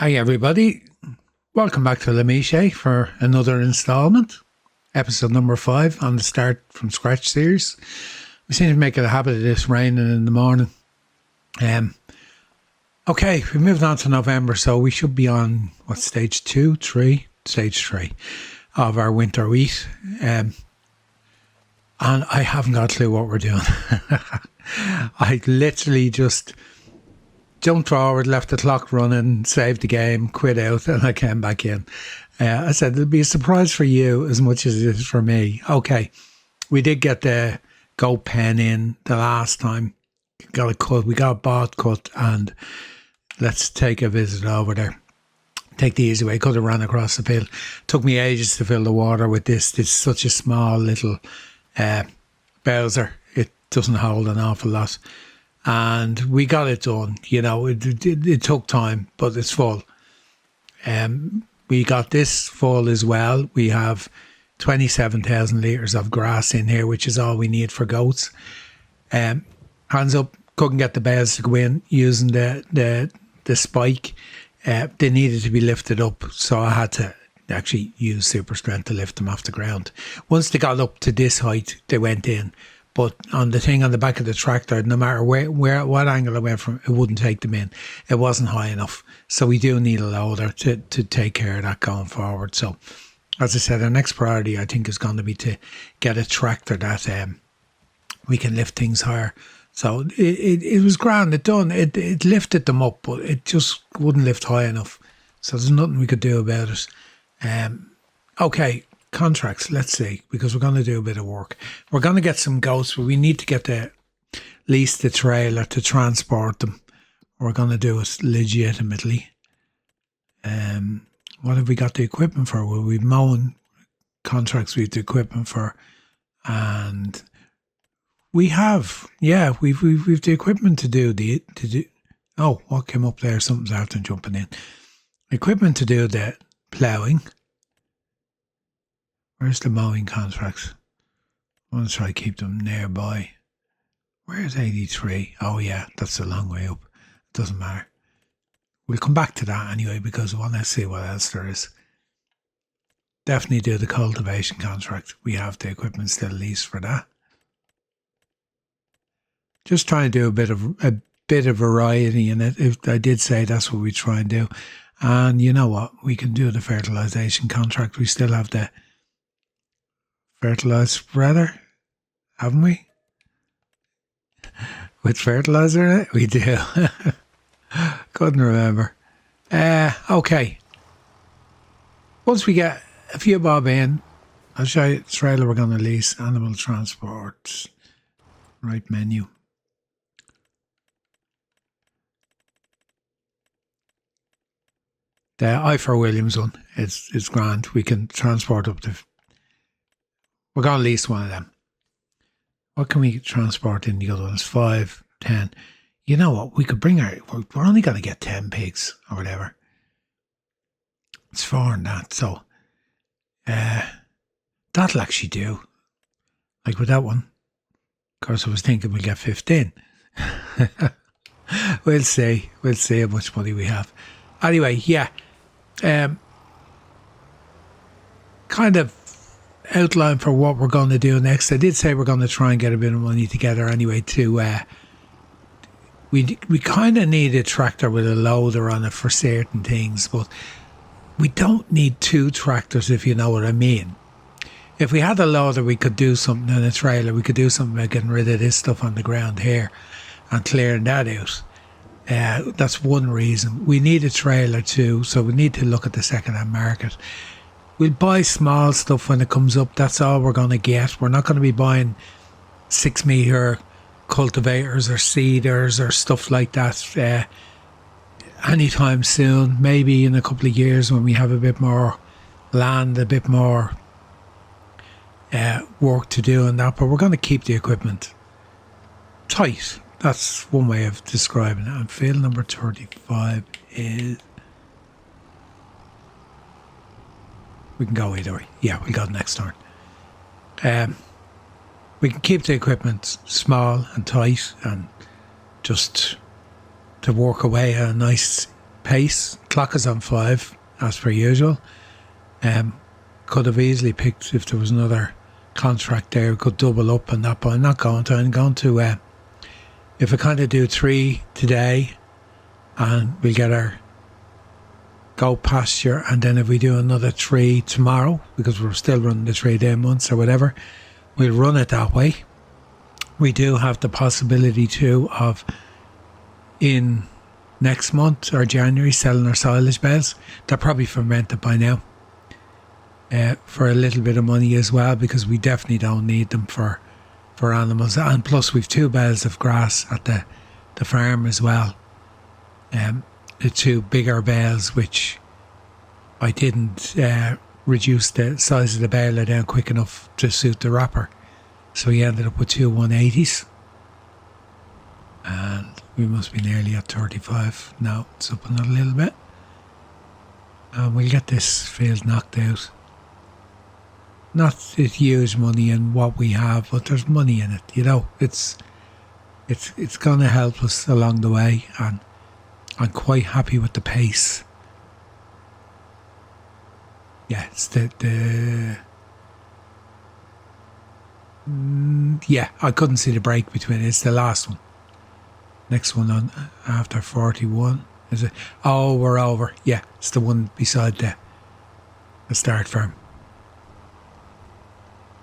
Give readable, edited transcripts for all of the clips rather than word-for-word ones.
Hi everybody, welcome back to Mechet for another installment, episode number 5 on the Start from Scratch series. We seem to make it a habit of this raining in the morning. Okay, we moved on to November, so we should be on, stage 3 of our winter wheat. And I haven't got a clue what we're doing. I literally just jumped forward, left the clock running, saved the game, quit out, and I came back in. I said, it'll be a surprise for you as much as it is for me. Okay, we did get the goat pen in the last time. Got a cut, we got a bought cut, and let's take a visit over there. Take the easy way, could have ran across the field. Took me ages to fill the water with this. It's such a small little Bowser. It doesn't hold an awful lot. And we got it done. You know, it took time, but it's full. We got this full as well. We have 27,000 litres of grass in here, which is all we need for goats. Hands up, couldn't get the bales to go in using the spike. They needed to be lifted up, so I had to actually use super strength to lift them off the ground. Once they got up to this height, they went in. But on the thing on the back of the tractor, no matter what angle I went from, it wouldn't take them in. It wasn't high enough. So we do need a loader to take care of that going forward. So, as I said, our next priority, I think, is going to be to get a tractor that we can lift things higher. So it was grand. It lifted them up, but it just wouldn't lift high enough. So there's nothing we could do about it. Okay. Contracts, let's see, because we're going to do a bit of work. We're going to get some goats, but we need to get the trailer to transport them. We're going to do it legitimately. What have we got the equipment for? Well, we've mowing contracts with the equipment for, and we've the equipment to do Oh, what came up there? Something's after jumping in. Equipment to do the ploughing. Where's the mowing contracts? I want to try to keep them nearby. Where's 83? Oh yeah, that's a long way up. It doesn't matter. We'll come back to that anyway because I want to see what else there is. Definitely do the cultivation contract. We have the equipment still leased for that. Just trying to do a bit of variety in it. If I did say that's what we try and do. And you know what? We can do the fertilization contract. We still have the fertilizer spreader, haven't we? With fertilizer in it? We do. Couldn't remember. Okay. Once we get a few bob in, I'll show you the trailer we're going to lease. Animal transport. Right menu. The I4 Williams one. It's grand. We can transport up to... We're going to lease one of them. What can we transport in the other ones? 5, 10. You know what? We could bring we're only going to get 10 pigs or whatever. It's 4 and that. So, that'll actually do. Like with that one. Of course, I was thinking we'll get 15. We'll see. We'll see how much money we have. Anyway, yeah. Kind of outline for what we're going to do next. I did say we're going to try and get a bit of money together anyway to we kind of need a tractor with a loader on it for certain things, but we don't need 2 tractors, if you know what I mean. If we had a loader, we could do something in a trailer. We could do something about getting rid of this stuff on the ground here and clearing that out. That's one reason. We need a trailer too, so we need to look at the second-hand market. We'll buy small stuff when it comes up. That's all we're going to get. We're not going to be buying 6 metre cultivators or seeders or stuff like that anytime soon. Maybe in a couple of years when we have a bit more land, a bit more work to do on that. But we're going to keep the equipment tight. That's one way of describing it. And field number 35 is... We can go either way. Yeah, we'll go next turn. We can keep the equipment small and tight and just to work away at a nice pace. Clock is on 5, as per usual. Could have easily picked, if there was another contract there, could double up on that, but I'm not going to. I'm going to, if I kind of do 3 today, and we'll get our go pasture, and then if we do another 3 tomorrow, because we're still running the 3-day months or whatever, we'll run it that way. We do have the possibility too of, in next month or January, selling our silage bales. They're probably fermented by now, for a little bit of money as well, because we definitely don't need them for animals. And plus we've 2 bales of grass at the farm as well. The 2 bigger bales, which I didn't reduce the size of the baler down quick enough to suit the wrapper, so we ended up with 2 180s, and we must be nearly at 35 now. It's up another little bit, and we'll get this field knocked out. Not huge money in what we have, but there's money in it, you know. It's going to help us along the way, and I'm quite happy with the pace. Yeah, it's yeah, I couldn't see the break between it. It's the last one. Next one on after 41. Is it? Oh, we're over. Yeah, it's the one beside the start farm.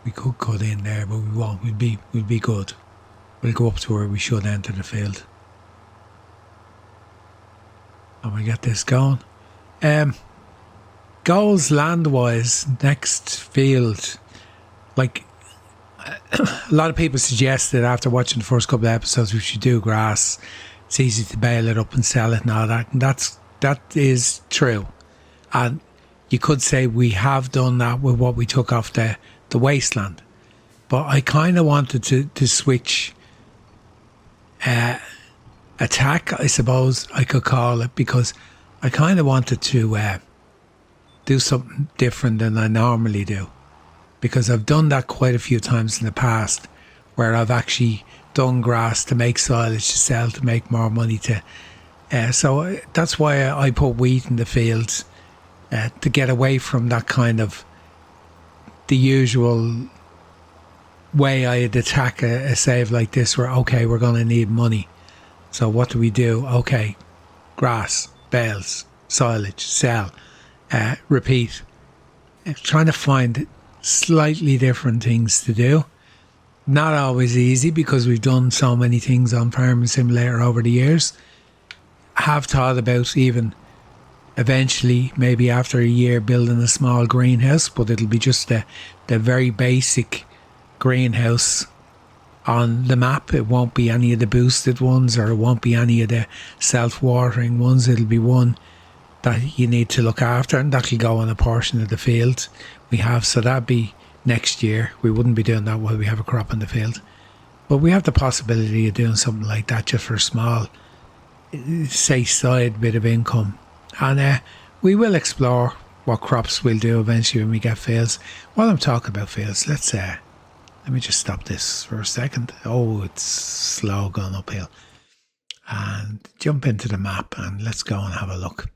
We could cut in there, but we won't. We'll be good. We'll go up to where we should enter the field, and we'll get this going. Goals land-wise, next field, like a lot of people suggested after watching the first couple of episodes, we should do grass. It's easy to bale it up and sell it and all that, and that is true. And you could say we have done that with what we took off the wasteland, but I kind of wanted to switch attack, I suppose I could call it, because I kind of wanted to do something different than I normally do, because I've done that quite a few times in the past, where I've actually done grass to make silage to sell to make more money so that's why I put wheat in the fields, to get away from that kind of the usual way I'd attack a save like this, where okay, we're going to need money, so what do we do? Okay, grass, bales, silage, sell, repeat. Trying to find slightly different things to do. Not always easy, because we've done so many things on Farming Simulator over the years. Have thought about even eventually, maybe after a year, building a small greenhouse, but it'll be just the very basic greenhouse on the map. It won't be any of the boosted ones, or it won't be any of the self-watering ones. It'll be one that you need to look after, and that'll go on a portion of the field we have. So that'd be next year. We wouldn't be doing that while we have a crop in the field, but we have the possibility of doing something like that just for a small, say, side bit of income. And we will explore what crops we'll do eventually when we get fields. While I'm talking about fields, let me just stop this for a second. Oh, it's slow going uphill. And jump into the map, and let's go and have a look.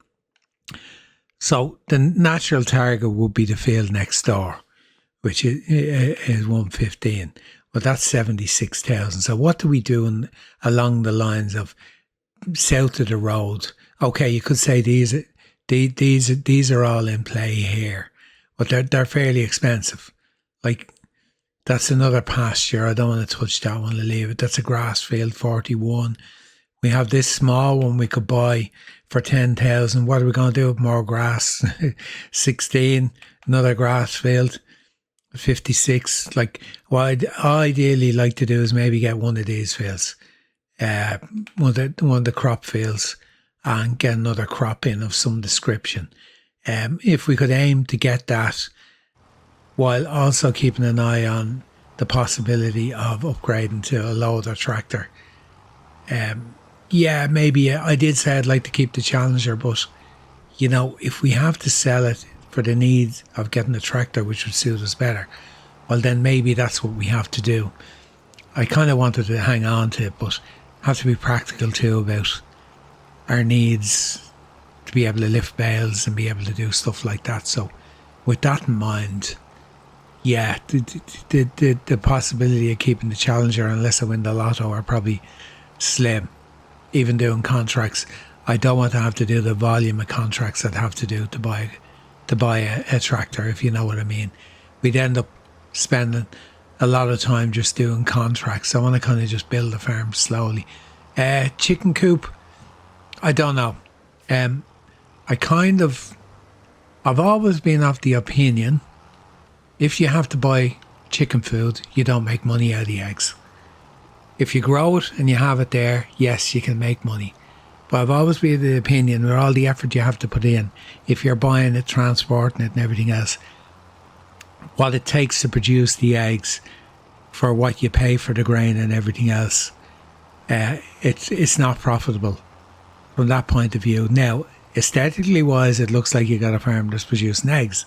So the natural target would be the field next door, which is 115. Well, that's 76,000. So what do we do along the lines of south of the road? Okay, you could say these are all in play here, but they're fairly expensive. Like, that's another pasture. I don't want to touch that one. I'll leave it. That's a grass field, 41. We have this small one we could buy for 10,000. What are we going to do with more grass? 16. Another grass field, 56. Like, what I'd ideally like to do is maybe get one of these fields, one of the crop fields, and get another crop in of some description. If we could aim to get that, while also keeping an eye on the possibility of upgrading to a loader tractor. Yeah, maybe I did say I'd like to keep the Challenger, but you know, if we have to sell it for the needs of getting a tractor which would suit us better, well then maybe that's what we have to do. I kind of wanted to hang on to it, but have to be practical too about our needs to be able to lift bales and be able to do stuff like that. So with that in mind, yeah, the possibility of keeping the Challenger unless I win the lotto are probably slim. Even doing contracts, I don't want to have to do the volume of contracts I'd have to do to buy a tractor, if you know what I mean. We'd end up spending a lot of time just doing contracts. I want to kind of just build a farm slowly. Chicken coop, I don't know. I've always been of the opinion, if you have to buy chicken food, you don't make money out of the eggs. If you grow it and you have it there, yes, you can make money. But I've always been of the opinion, with all the effort you have to put in, if you're buying it, transporting it and everything else, what it takes to produce the eggs for what you pay for the grain and everything else, it's not profitable from that point of view. Now, aesthetically wise, it looks like you got a farm that's producing eggs.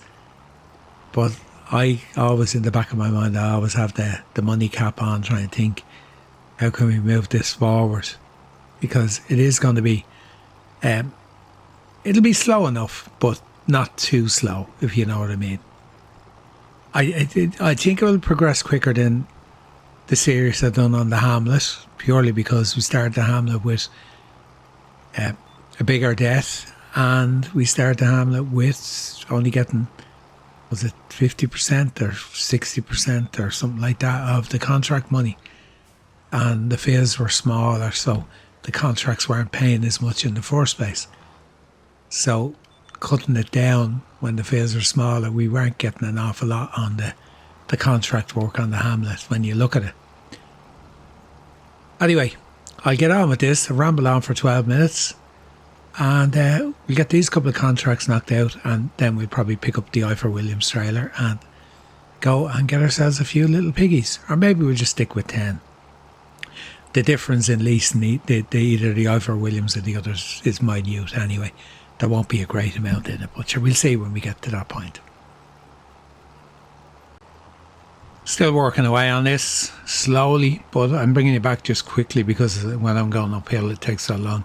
But I always, in the back of my mind, I always have the money cap on, trying to think, how can we move this forward? Because it is going to be, it'll be slow enough, but not too slow, if you know what I mean. I think it will progress quicker than the series I've done on the Hamlet, purely because we started the Hamlet with a bigger debt, and we started the Hamlet with only getting, was it 50% or 60% or something like that of the contract money, and the fees were smaller, so the contracts weren't paying as much in the first place. So cutting it down when the fees were smaller, we weren't getting an awful lot on the contract work on the Hamlet when you look at it. Anyway, I'll get on with this. I'll ramble on for 12 minutes, and we'll get these couple of contracts knocked out, and then we'll probably pick up the Ifor Williams trailer and go and get ourselves a few little piggies, or maybe we'll just stick with 10. The difference in leasing either the Ifor Williams or the others is minute anyway. There won't be a great amount in it, but sure, we'll see when we get to that point. Still working away on this slowly, but I'm bringing it back just quickly because when I'm going uphill it takes so long.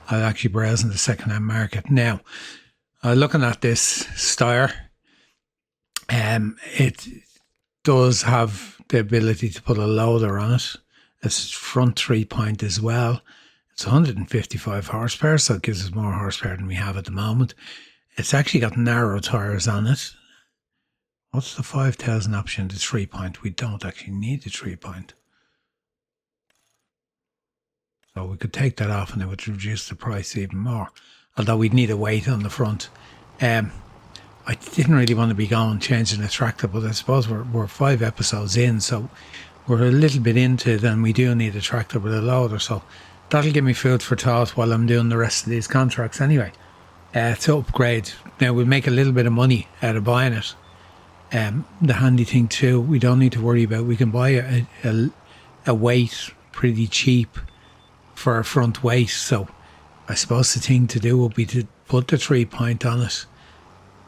I'll actually browse in the second-hand market. Now, looking at this Steyr, it does have the ability to put a loader on it. It's front 3-point as well. It's 155 horsepower, so it gives us more horsepower than we have at the moment. It's actually got narrow tyres on it. What's the 5,000 option? The 3-point. We don't actually need the 3-point. So we could take that off and it would reduce the price even more. Although we'd need a weight on the front. I didn't really want to be changing the tractor, but I suppose we're 5 episodes in, so we're a little bit into it, and we do need a tractor with a loader. So that'll give me food for thought while I'm doing the rest of these contracts anyway. To upgrade. Now we'll make a little bit of money out of buying it. The handy thing too, we don't need to worry about, we can buy a weight pretty cheap for a front weight. So I suppose the thing to do would be to put the 3-point on it.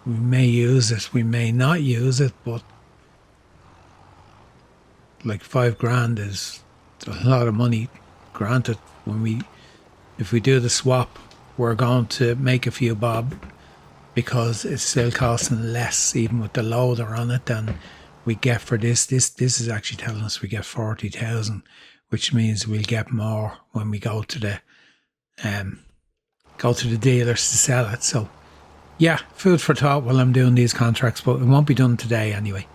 We may use it, we may not use it, but like $5,000 is a lot of money. Granted, if we do the swap, we're going to make a few bob, because it's still costing less, even with the loader on it, than we get for this. This is actually telling us we get 40,000, which means we'll get more when we go to the dealers to sell it. So yeah, food for thought while I'm doing these contracts, but it won't be done today anyway.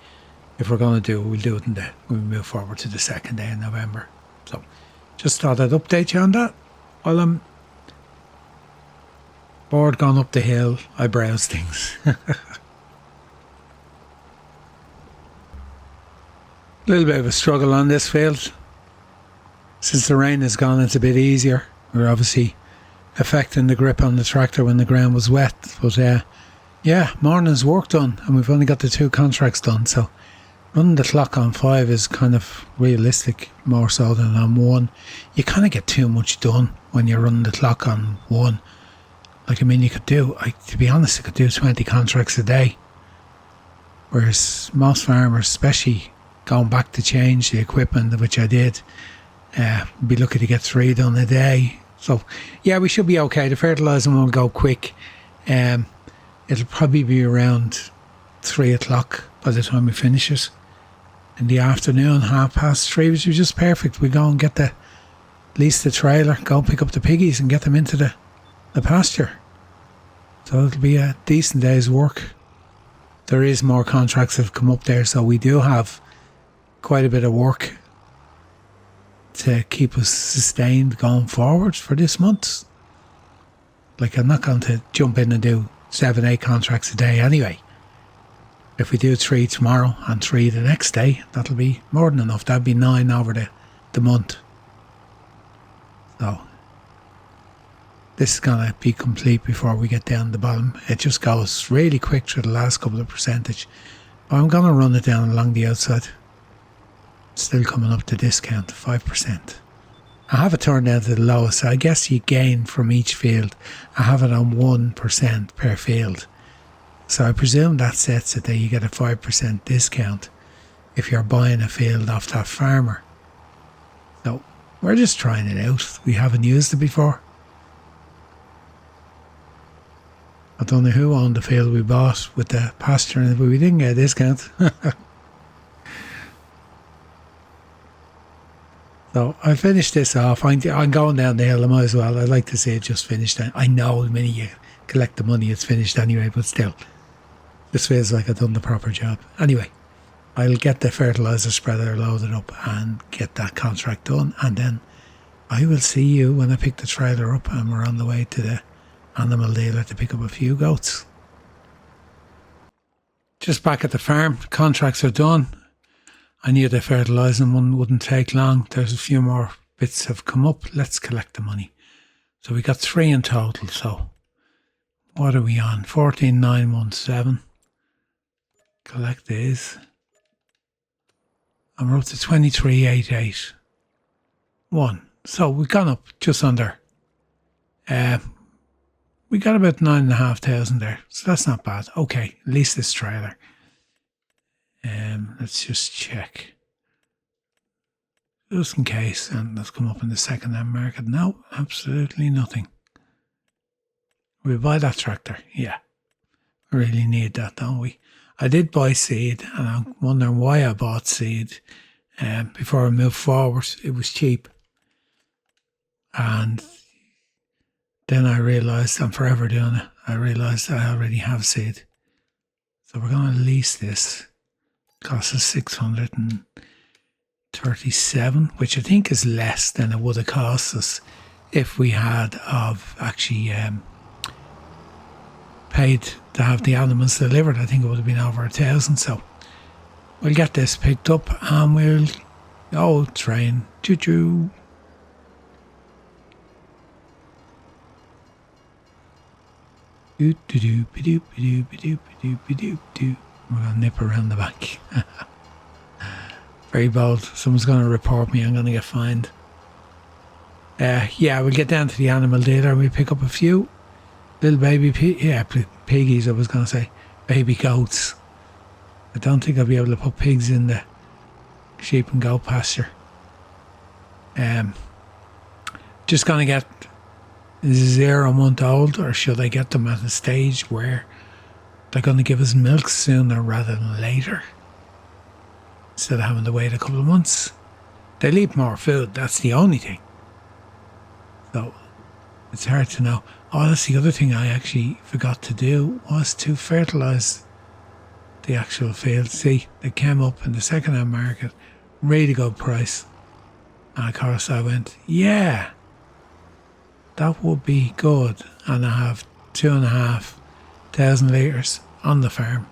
If we're going to do it, we'll do it when we move forward to the second day in November. So just thought I'd update you on that. While I'm bored going up the hill, I browse things. A little bit of a struggle on this field. Since the rain has gone, it's a bit easier. We're obviously affecting the grip on the tractor when the ground was wet. But yeah, morning's work done, and we've only got the 2 contracts done. So running the clock on 5 is kind of realistic, more so than on 1. You kind of get too much done when you're running the clock on 1. Like, I mean, to be honest, I could do 20 contracts a day. Whereas most farmers, especially going back to change the equipment, which I did, be lucky to get 3 done a day. So, yeah, we should be okay. The fertilising will go quick. It'll probably be around 3 o'clock by the time we finish it. In the afternoon, 3:30, which is just perfect. We go and get lease the trailer, go and pick up the piggies and get them into the pasture. So it'll be a decent day's work. There is more contracts that have come up there, so we do have quite a bit of work to keep us sustained going forward for this month. Like, I'm not going to jump in and do 7-8 contracts a day anyway. If we do 3 tomorrow and 3 the next day, that'll be more than enough. That'll be 9 over the month. So this is going to be complete before we get down the bottom. It just goes really quick through the last couple of percentage. I'm going to run it down along the outside. Still coming up to discount, 5%. I have it turned down to the lowest, so I guess you gain from each field. I have it on 1% per field. So I presume that sets it that you get a 5% discount if you're buying a field off that farmer. So we're just trying it out. We haven't used it before. I don't know who owned the field we bought with the pasture in it, but we didn't get a discount. So I'll finish this off. I'm going down the hill, I might as well. I'd like to see it just finished. I know the minute you collect the money it's finished anyway, but still. This feels like I've done the proper job. Anyway, I'll get the fertiliser spreader loaded up and get that contract done, and then I will see you when I pick the trailer up and we're on the way to the animal dealer to pick up a few goats. Just back at the farm, contracts are done. I knew the fertilising one wouldn't take long. There's a few more bits have come up. Let's collect the money. So we got 3 in total. So what are we on? 14,917. Collect these. And we're up to 23,881. So we've gone up just under. We got about 9,500 there. So that's not bad. Okay, lease this trailer. Let's just check. Just in case, and let's come up in the second-hand market. No, absolutely nothing. We buy that tractor, yeah. We really need that, don't we? I did buy seed, and I'm wondering why I bought seed. Before I moved forward, it was cheap. And then I realised, I'm forever doing it, I realised I already have seed. So we're going to lease this. Costs us 637, which I think is less than it would have cost us if we had actually paid to have the animals delivered. I think it would have been over 1,000. So we'll get this picked up and we'll go train. Choo choo. Do do do do do do do do do. We're going to nip around the back. Very bold. Someone's going to report me. I'm going to get fined. Yeah, we'll get down to the animal dealer and we'll pick up a few little baby piggies, I was going to say. Baby goats. I don't think I'll be able to put pigs in the sheep and goat pasture. Just going to get 0 month old, or should I get them at a stage where they're going to give us milk sooner rather than later, instead of having to wait a couple of months. They'll eat more food, that's the only thing. So it's hard to know. Oh, that's the other thing I actually forgot to do, was to fertilise the actual field. See, they came up in the second-hand market, really good price. And of course I went, yeah, that would be good. And I have 2,500 litres on the farm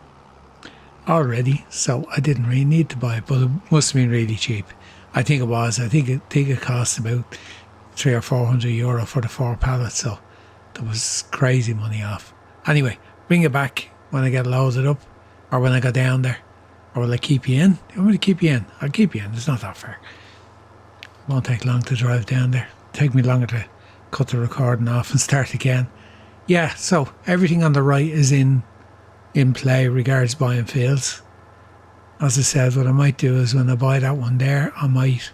already, so I didn't really need to buy it, but it must have been really cheap. I think it was. I think it cost about 300 or 400 euro for the 4 pallets, so there was crazy money off. Anyway, bring it back when I get loaded up, or when I go down there. Or will I keep you in? You want me to keep you in? I'll keep you in. It's not that far. It won't take long to drive down there. It'll take me longer to cut the recording off and start again. Yeah, so everything on the right is in play regards buying fields. As I said, what I might do is when I buy that one there, I might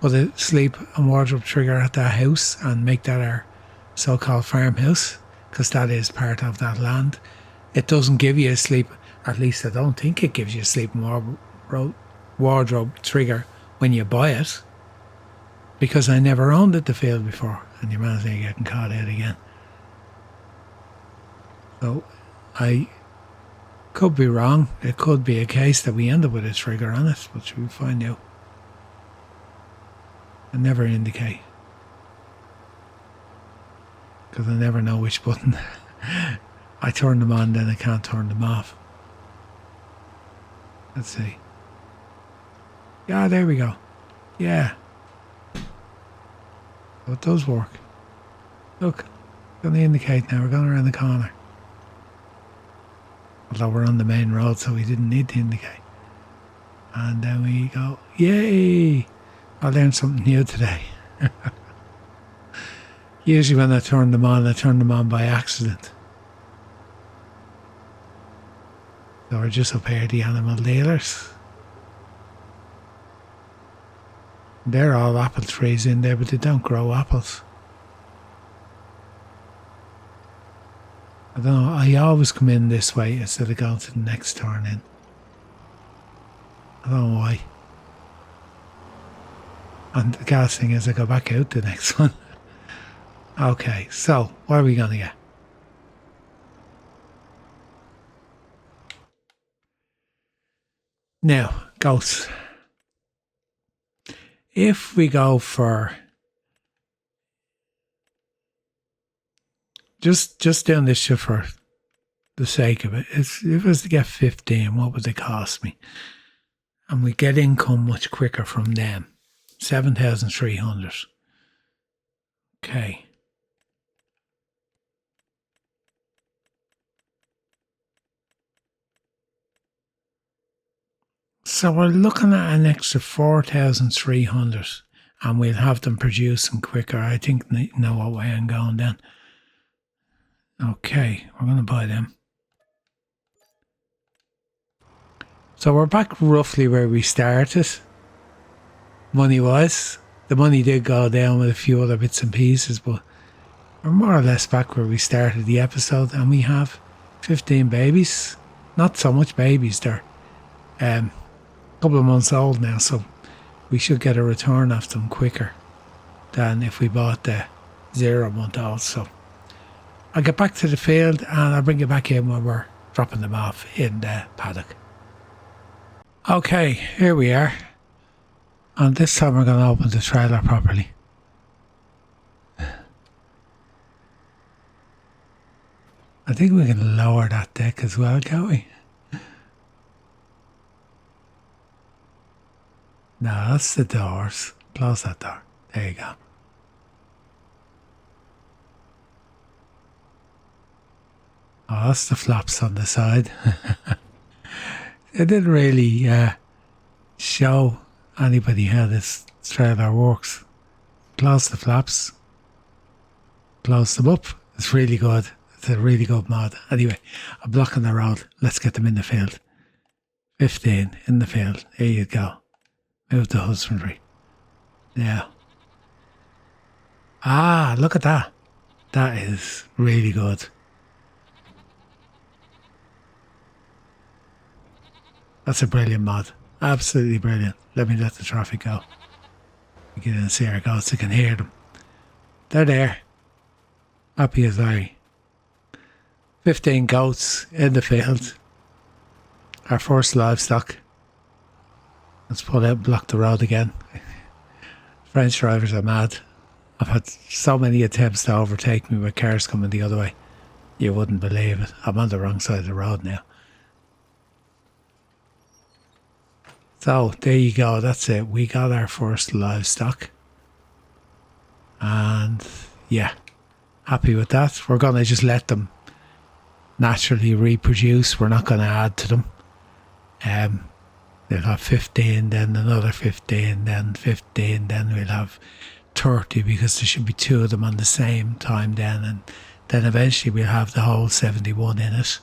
put a sleep and wardrobe trigger at that house and make that our so-called farmhouse. because that is part of that land. It doesn't give you a sleep, at least I don't think it gives you a sleeping wardrobe trigger when you buy it, because I never owned it the field before, and your man's there getting caught out again. So I could be wrong. It could be a case that we end up with a trigger on it, but we'll find out. I never indicate, because I never know which button. I turn them on, then I can't turn them off. Let's see. Yeah, there we go. Yeah. So it does work. Look, going to indicate now. We're going around the corner. Although we're on the main road, so we didn't need to indicate. And then we go, yay! I learned something new today. Usually when I turn them on by accident. So we're just up here, the animal dealers. They're all apple trees in there, but they don't grow apples. I don't know, I always come in this way instead of going to the next turn in. I don't know why. And the gas thing is I go back out the next one. Okay, so what are we going to get? Now, goats. If we go for just doing this shit for the sake of it, if it was to get 15, what would it cost me? And we get income much quicker from them. 7,300. Okay. So we're looking at an extra 4,300, and we'll have them producing quicker. I think they know what way I'm going then. Okay, we're going to buy them. So we're back roughly where we started, money-wise. The money did go down with a few other bits and pieces, but we're more or less back where we started the episode, and we have 15 babies. Not so much babies, they're a couple of months old now, so we should get a return off them quicker than if we bought the 0-month-olds. So I'll get back to the field and I'll bring you back in when we're dropping them off in the paddock. Okay, here we are. And this time we're going to open the trailer properly. I think we can lower that deck as well, can't we? No, that's the doors. Close that door. There you go. Oh, that's the flaps on the side. It didn't really show anybody how this trailer works. Close the flaps. Close them up. It's really good. It's a really good mod. Anyway, I'm blocking the road. Let's get them in the field. 15 in the field. There you go. Move the husbandry. Yeah. Ah, look at that. That is really good. That's a brilliant mod. Absolutely brilliant. Let me let the traffic go. Get in and see our goats. I can hear them. They're there. Happy as I. 15 goats in the field. Our first livestock. Let's pull out and block the road again. French drivers are mad. I've had so many attempts to overtake me with cars coming the other way. You wouldn't believe it. I'm on the wrong side of the road now. So, there you go. That's it. We got our first livestock. And, yeah. Happy with that. We're going to just let them naturally reproduce. We're not going to add to them. They'll have 15, then another 15, then 15, then we'll have 30 because there should be 2 of them on the same time then, and then eventually we'll have the whole 71 in it.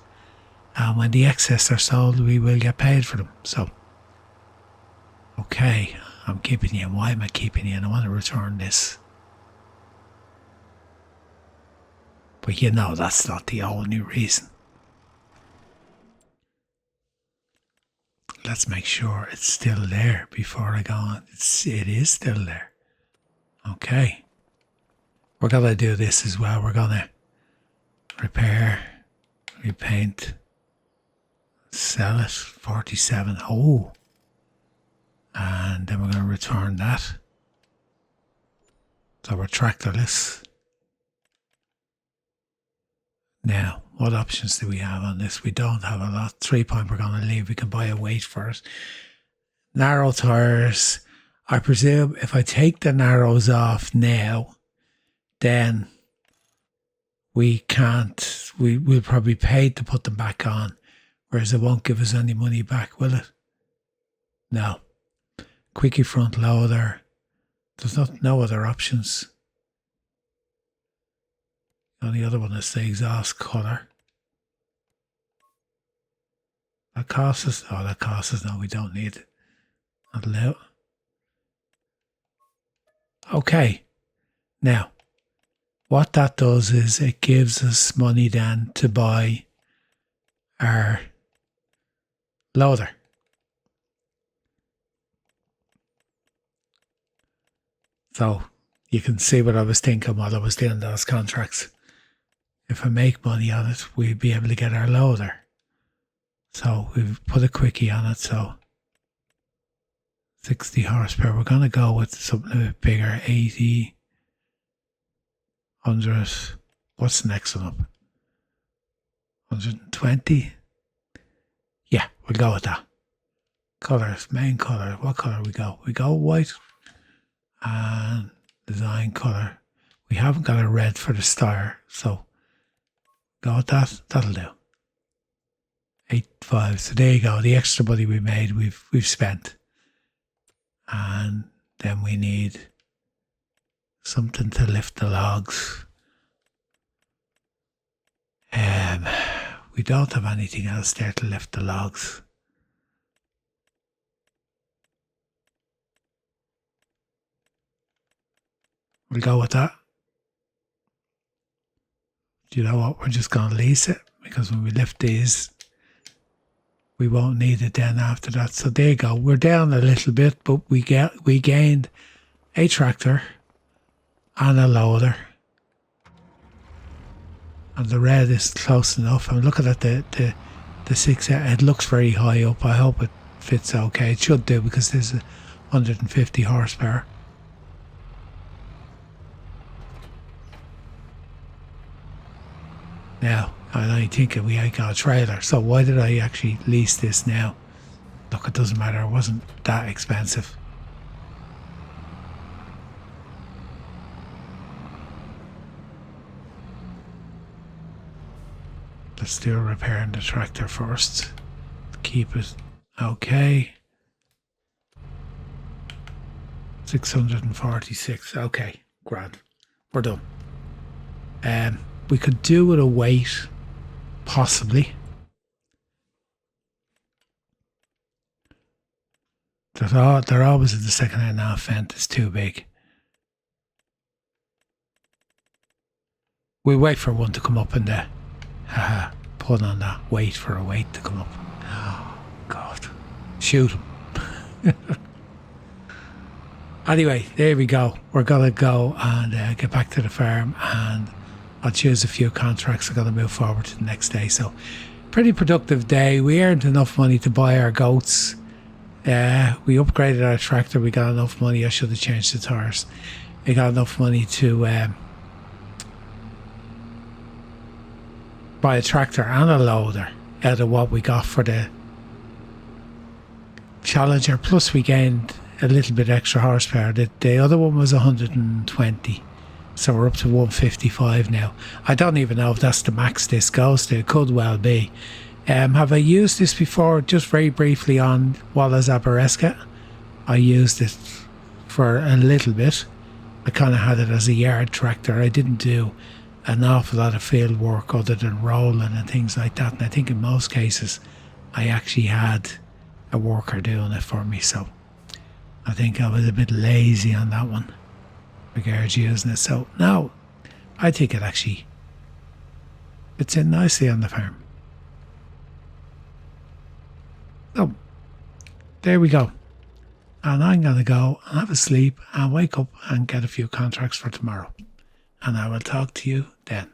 And when the excess are sold, we will get paid for them. So, okay, I'm keeping you. Why am I keeping you? And I want to return this. But you know that's not the only reason. Let's make sure it's still there before I go on. It is still there. Okay. We're going to do this as well. We're going to repair, repaint, sell it, 47. Oh. And then we're going to return that. So we're tractorless. Now, what options do we have on this? We don't have a lot. 3 point we're going to leave. We can buy a weight for it. Narrow tires. I presume if I take the narrows off now, then we'll probably pay to put them back on. Whereas it won't give us any money back, will it? No. Quickie front loader. There's no other options. The only other one is the exhaust colour. That costs us. Oh, that costs us. No, we don't need it. That'll do. Okay. Now, what that does is it gives us money then to buy our loader. So you can see what I was thinking while I was doing those contracts. If I make money on it, we'll be able to get our loader. So we've put a quickie on it, so 60 horsepower. We're going to go with something a bit bigger, 80, 100. What's the next one up? 120? Yeah, we'll go with that. Colours, main colour. What colour we go? We go white. And design colour. We haven't got a red for the Steyr, so go with that. That'll do. 8.5. So there you go. The extra money we made, we've spent. And then we need something to lift the logs. We don't have anything else there to lift the logs. We'll go with that. Do you know what? We're just going to lease it, because when we lift these, we won't need it then after that. So there you go. We're down a little bit, but we gained a tractor and a loader. And the red is close enough. I'm looking at the 6. It looks very high up. I hope it fits okay. It should do, because there's 150 horsepower. Now, I'm thinking we ain't got a trailer, so why did I actually lease this now? Look, it doesn't matter, it wasn't that expensive. Let's do a repair on the tractor first. Keep it okay. 646, okay, grand. We're done. We could do with a weight, possibly. They're always in the second hand half fence. It's too big. We wait for one to come up in there. Put on that. Wait for a weight to come up. Oh, God. Shoot him. Anyway, there we go. We're going to go and get back to the farm, and I'll choose a few contracts. I'm going to move forward to the next day. So, pretty productive day. We earned enough money to buy our goats. We upgraded our tractor. We got enough money. I should have changed the tires. We got enough money to buy a tractor and a loader out of what we got for the Challenger. Plus, we gained a little bit extra horsepower. The other one was 120. So we're up to 155 now. I don't even know if that's the max this goes to. It could well be. Have I used this before? Just very briefly on Wallace Aberesca. I used it for a little bit. I kind of had it as a yard tractor. I didn't do an awful lot of field work other than rolling and things like that. And I think in most cases, I actually had a worker doing it for me. So I think I was a bit lazy on that one. Regards using it. So no, I think it actually fits in nicely on the farm. So, there we go. And I'm going to go and have a sleep and wake up and get a few contracts for tomorrow. And I will talk to you then.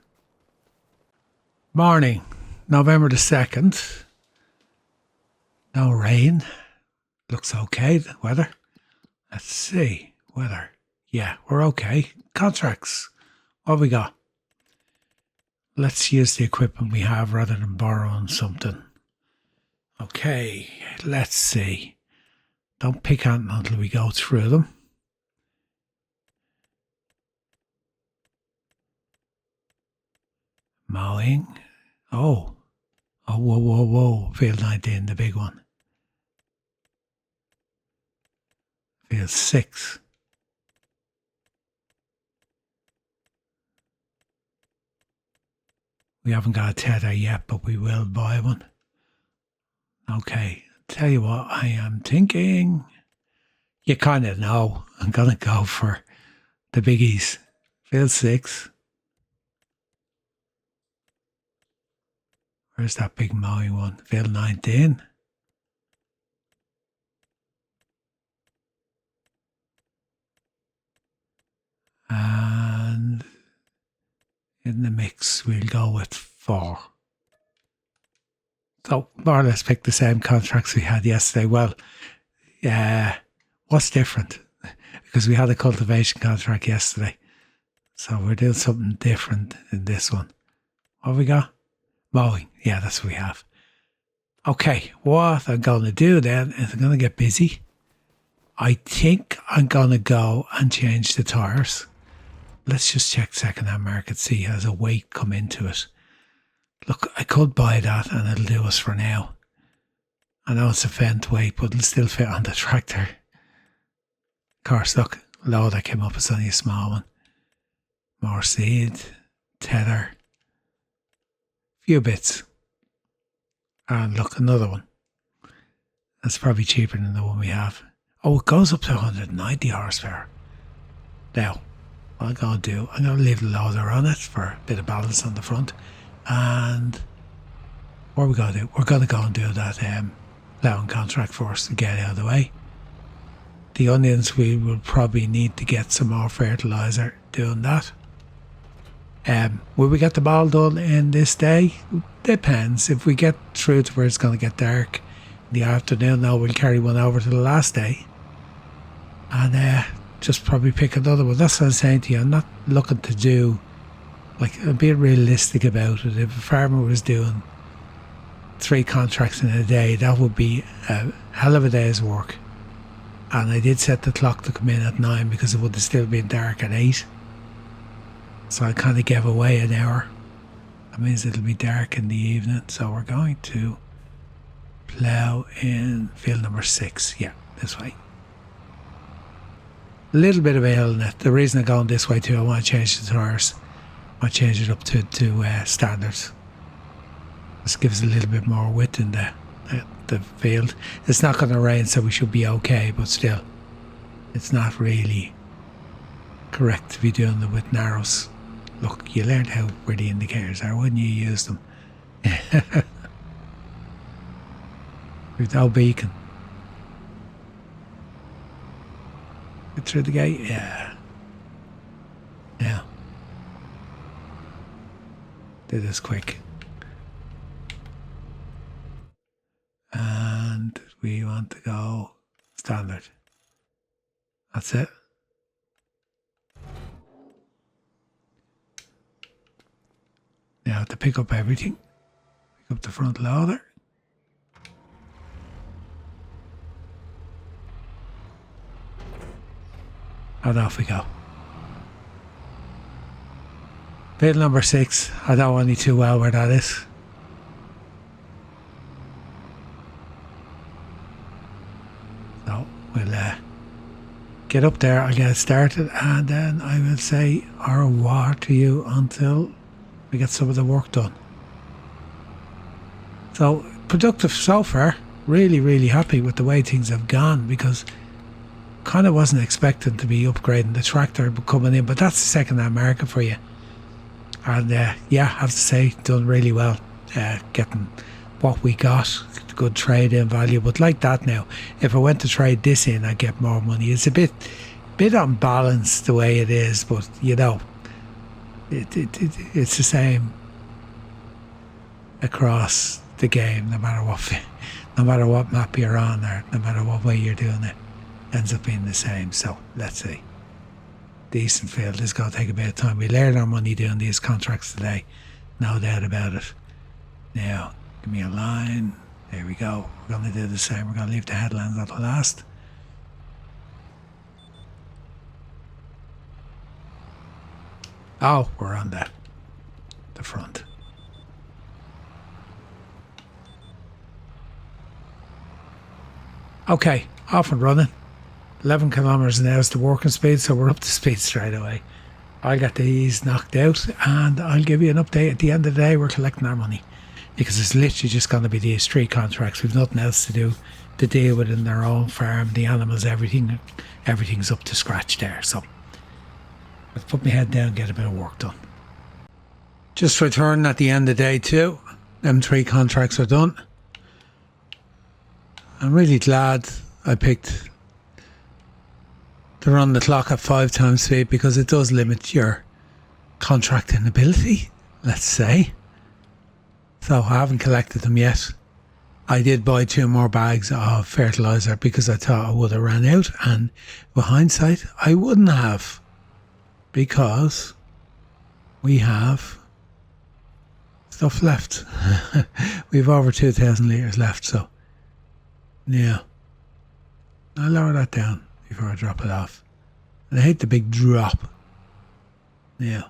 Morning, November the 2nd. No rain. Looks okay, the weather. Let's see. Weather. Yeah, we're okay. Contracts. What have we got? Let's use the equipment we have rather than borrowing something. Okay, let's see. Don't pick on them until we go through them. Mowing. Oh, whoa. Field 19, the big one. Field 6. We haven't got a tether yet, but we will buy one. Okay, tell you what I am thinking. You kind of know. I'm going to go for the biggies. Field 6. Where's that big mowing one? Field 19. And in the mix, we'll go with 4. So, more or less pick the same contracts we had yesterday. Well, what's different? Because we had a cultivation contract yesterday. So we're doing something different in this one. What have we got? Mowing. Yeah, that's what we have. Okay, what I'm going to do then is I'm going to get busy. I think I'm going to go and change the tyres. Let's just check second-hand market, see has a weight come into it. Look, I could buy that and it'll do us for now. I know it's a Fendt weight, but it'll still fit on the tractor. Of course, look, load that came up, it's only a small one. More seed, tether, few bits. And look, another one. That's probably cheaper than the one we have. Oh, it goes up to 190 horsepower. Now, what I'm going to do, I'm going to leave the loader on it for a bit of balance on the front. And what are we going to do? We're going to go and do that loan contract first to get out of the way. The onions, we will probably need to get some more fertiliser doing that. Will we get the ball done in this day? Depends. If we get through to where it's going to get dark in the afternoon, now we'll carry one over to the last day. And just probably pick another one. That's what I'm saying to you. I'm not looking to do, like, I'm being realistic about it. If a farmer was doing 3 contracts in a day, that would be a hell of a day's work. And I did set the clock to come in at 9 because it would have still been dark at 8. So I kind of gave away an hour. That means it'll be dark in the evening. So we're going to plough in field number 6. Yeah, this way. A little bit of a hill in it. The reason I'm going this way too, I want to change the tyres. I want to change it up to standards. This gives a little bit more width in the field. It's not going to rain, so we should be okay, but still, it's not really correct to be doing them with narrows. Look, you learned where the indicators are when you use them. With no beacon. Get through the gate? Yeah. Yeah. Do this quick. And we want to go standard. That's it. Now to pick up everything. Pick up the front loader. And off we go. Field number 6. I don't know too well where that is. So we'll get up there, I'll get it started, and then I will say au revoir to you until we get some of the work done. So productive so far. Really, really happy with the way things have gone, because kind of wasn't expecting to be upgrading the tractor coming in, but that's the second-hand market for you. And yeah, I have to say, done really well. Getting what we got, good trade in value. But like that now, if I went to trade this in, I'd get more money. It's a bit unbalanced the way it is, but you know, it's the same across the game, no matter what map you're on, or no matter what way you're doing it, ends up being the same. So let's see. Decent field. This is going to take a bit of time. We learned our money doing these contracts today, no doubt about it. Now, give me a line. There we go. We're going to do the same. We're going to leave the headlands at the last. Oh, we're on the front. Okay, off and running. 11 kilometres an hour is the working speed, so we're up to speed straight away. I'll get these knocked out and I'll give you an update at the end of the day. We're collecting our money because it's literally just going to be these 3 contracts. We've nothing else to do to deal with in their own farm, the animals, everything's up to scratch there. So let's put my head down and get a bit of work done. Just returning at the end of day 2. Them 3 contracts are done. I'm really glad I picked to run the clock at 5 times speed because it does limit your contracting ability, let's say. So I haven't collected them yet. I did buy 2 more bags of fertiliser because I thought I would have ran out, and with hindsight I wouldn't have, because we have stuff left. We've over 2,000 litres left, so yeah, I'll lower that down before I drop it off. And I hate the big drop. Yeah,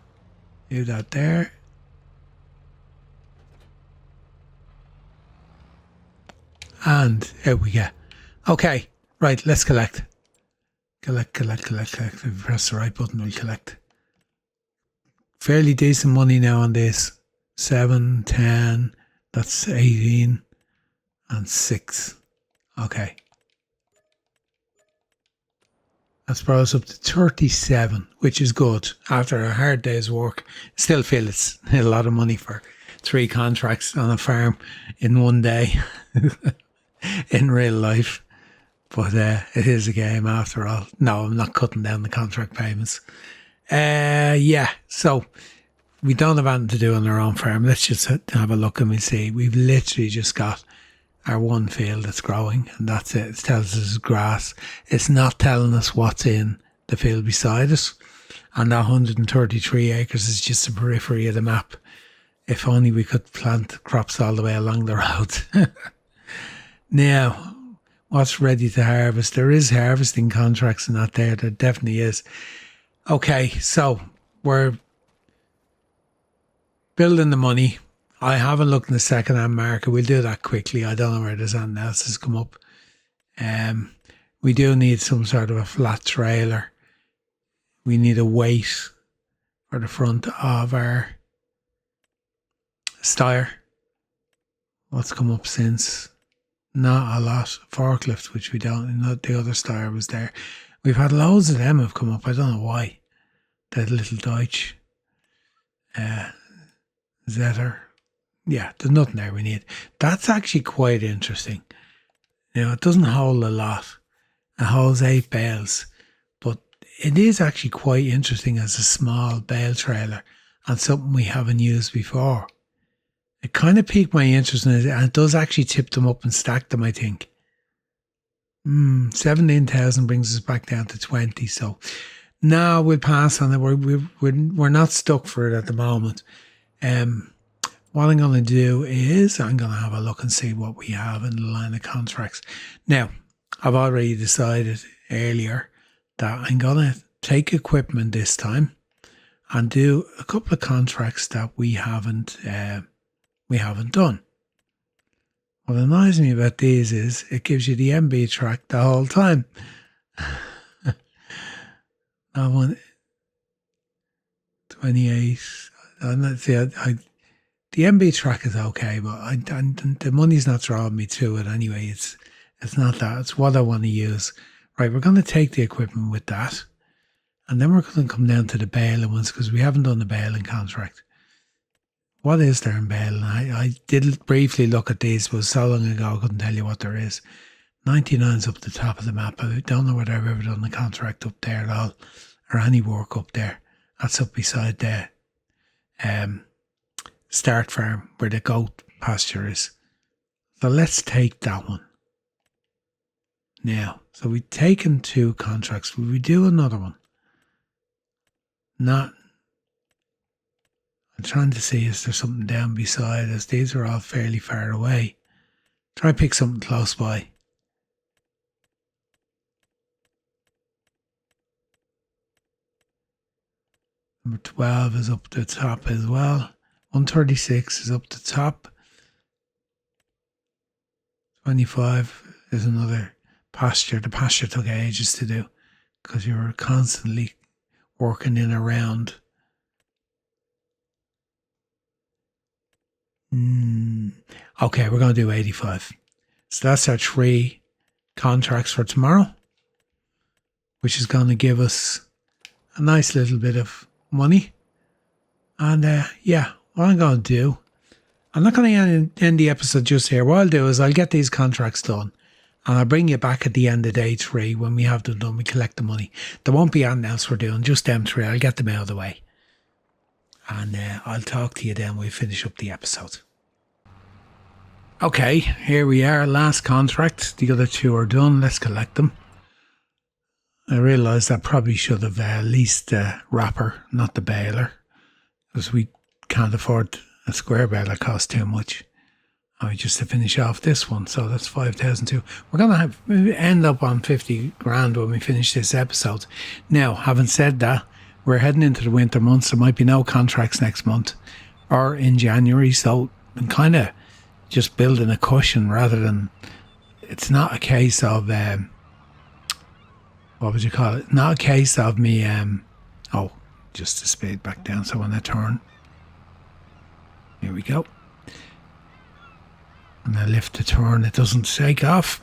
do that there. And out we get. Okay, right, let's collect. Collect. If we press the right button, we'll collect. Fairly decent money now on this. 7, 10, that's 18, and 6. Okay. That's brought us up to 37, which is good. After a hard day's work, still feel it's a lot of money for 3 contracts on a farm in one day in real life. But it is a game after all. No, I'm not cutting down the contract payments. Yeah, so we don't have anything to do on our own farm. Let's just have a look and we see. We've literally just got our one field that's growing, and that's it. It tells us it's grass. It's not telling us what's in the field beside us. And that 133 acres is just the periphery of the map. If only we could plant crops all the way along the road. Now, what's ready to harvest? There is harvesting contracts and that there. There definitely is. Okay, so we're building the money. I haven't looked in the second-hand market. We'll do that quickly. I don't know where there's anything else has come up. We do need some sort of a flat trailer. We need a weight for the front of our Steyr. What's come up since? Not a lot. Forklift, which we don't. Not the other Steyr was there. We've had loads of them have come up. I don't know why. That little Deutsch. Zetter. Yeah, there's nothing there we need. That's actually quite interesting. You know, it doesn't hold a lot. It holds 8 bales. But it is actually quite interesting as a small bale trailer and something we haven't used before. It kind of piqued my interest in it, and it does actually tip them up and stack them, I think. 17,000 brings us back down to 20. So now we'll pass on it. We're not stuck for it at the moment. What I'm going to do is I'm going to have a look and see what we have in the line of contracts. Now, I've already decided earlier that I'm going to take equipment this time and do a couple of contracts that we haven't done. What annoys me about these is it gives you the MB track the whole time. That one, 28. The MB track is okay, but the money's not drawing me to it anyway. It's not that. It's what I want to use. Right, we're going to take the equipment with that. And then we're going to come down to the baling ones because we haven't done the baling contract. What is there in bale? I did briefly look at these, but it was so long ago I couldn't tell you what there is. 99's up the top of the map. I don't know whether I've ever done the contract up there at all, or any work up there. That's up beside the start farm where the goat pasture is. So let's take that one. Now, so we've taken 2 contracts. Will we do another one? Not. I'm trying to see, is there something down beside us? These are all fairly far away. Try and pick something close by. Number 12 is up the top as well. 136 is up the top. 25 is another pasture. The pasture took ages to do because you were constantly working in around. Okay, we're going to do 85. So that's our 3 contracts for tomorrow, which is going to give us a nice little bit of money. And yeah, what I'm going to do, I'm not going to end the episode just here. What I'll do is I'll get these contracts done and I'll bring you back at the end of day 3 when we have them done. We collect the money. There won't be anything else we're doing, just them 3. I'll get them out of the way. And I'll talk to you then when we finish up the episode. Okay, here we are, last contract. The other 2 are done. Let's collect them. I realised I probably should have leased the wrapper, not the baler, because we can't afford a square baler, costs too much. Just to finish off this one, so that's 5,002. We're going to end up on 50 grand when we finish this episode. Now, having said that, we're heading into the winter months. There might be no contracts next month or in January, so I'm kind of just building a cushion rather than, it's not a case of, what would you call it? Not a case of me, just to speed back down so when I turn, here we go. And I lift the turn, it doesn't shake off.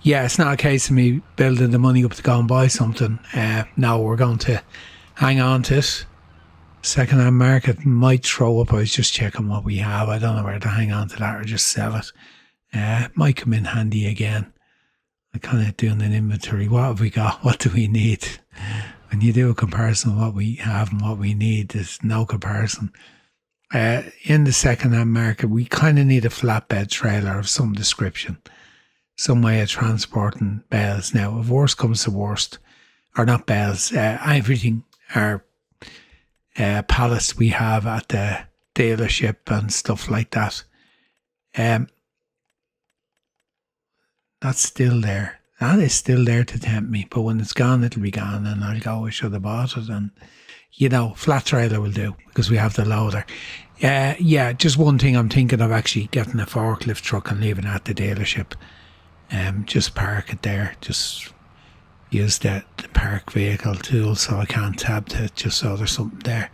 Yeah, it's not a case of me building the money up to go and buy something. No, we're going to hang on to it. Second-hand market might throw up. I was just checking what we have. I don't know whether to hang on to that or just sell it. Might come in handy again. I'm kind of doing an inventory. What have we got? What do we need? When you do a comparison of what we have and what we need, there's no comparison. In the second-hand market, we kind of need a flatbed trailer of some description. Some way of transporting bales. Now, if worst comes to worst, or not bales, everything, our pallets we have at the dealership and stuff like that. That's still there. That is still there to tempt me. But when it's gone, it'll be gone, and I'll go, I should have bought it. And, flat trailer will do because we have the loader. Yeah, just one thing I'm thinking of actually getting a forklift truck and leaving it at the dealership. Just park it there. Just use the park vehicle tool so I can't tab to it, just so there's something there.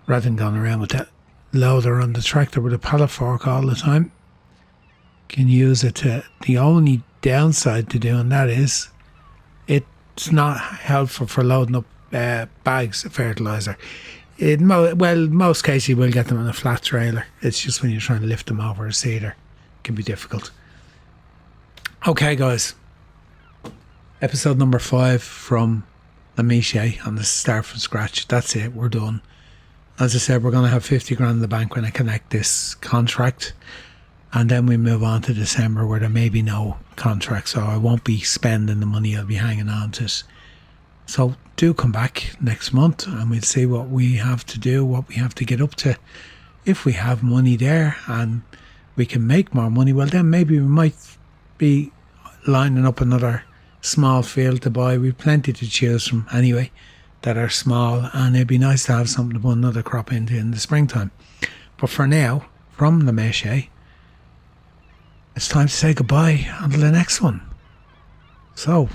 Rather than going around with that loader on the tractor with a pallet fork all the time. Can use it to, the only downside to doing that is it's not helpful for loading up bags of fertiliser. Most cases you will get them on a flat trailer. It's just when you're trying to lift them over a cedar, it can be difficult. Okay, guys. Episode number 5 from the Mechet on the start from scratch. That's it. We're done. As I said, we're going to have 50 grand in the bank when I connect this contract. And then we move on to December where there may be no contract. So I won't be spending the money. I'll be hanging on to it. So do come back next month and we'll see what we have to do, what we have to get up to. If we have money there and we can make more money, well then maybe we might be lining up another small field to buy. We've plenty to choose from anyway that are small, and it'd be nice to have something to put another crop into in the springtime. But for now, from the Mechet, it's time to say goodbye until the next one. So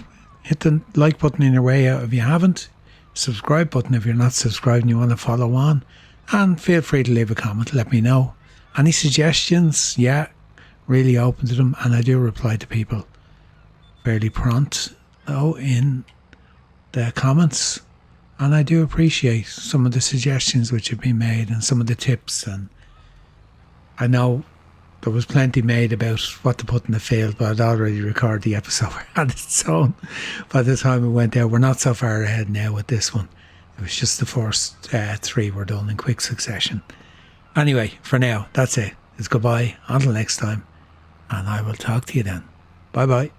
hit the like button in your way out if you haven't, subscribe button if you're not subscribed and you want to follow on, and feel free to leave a comment, let me know. Any suggestions? Yeah, really open to them, and I do reply to people fairly prompt though in the comments. And I do appreciate some of the suggestions which have been made and some of the tips. And I know there was plenty made about what to put in the field, but I'd already recorded the episode and its own by the time it went out. We're not so far ahead now with this one. It was just the first 3 were done in quick succession. Anyway, for now, that's it. It's goodbye. Until next time. And I will talk to you then. Bye bye.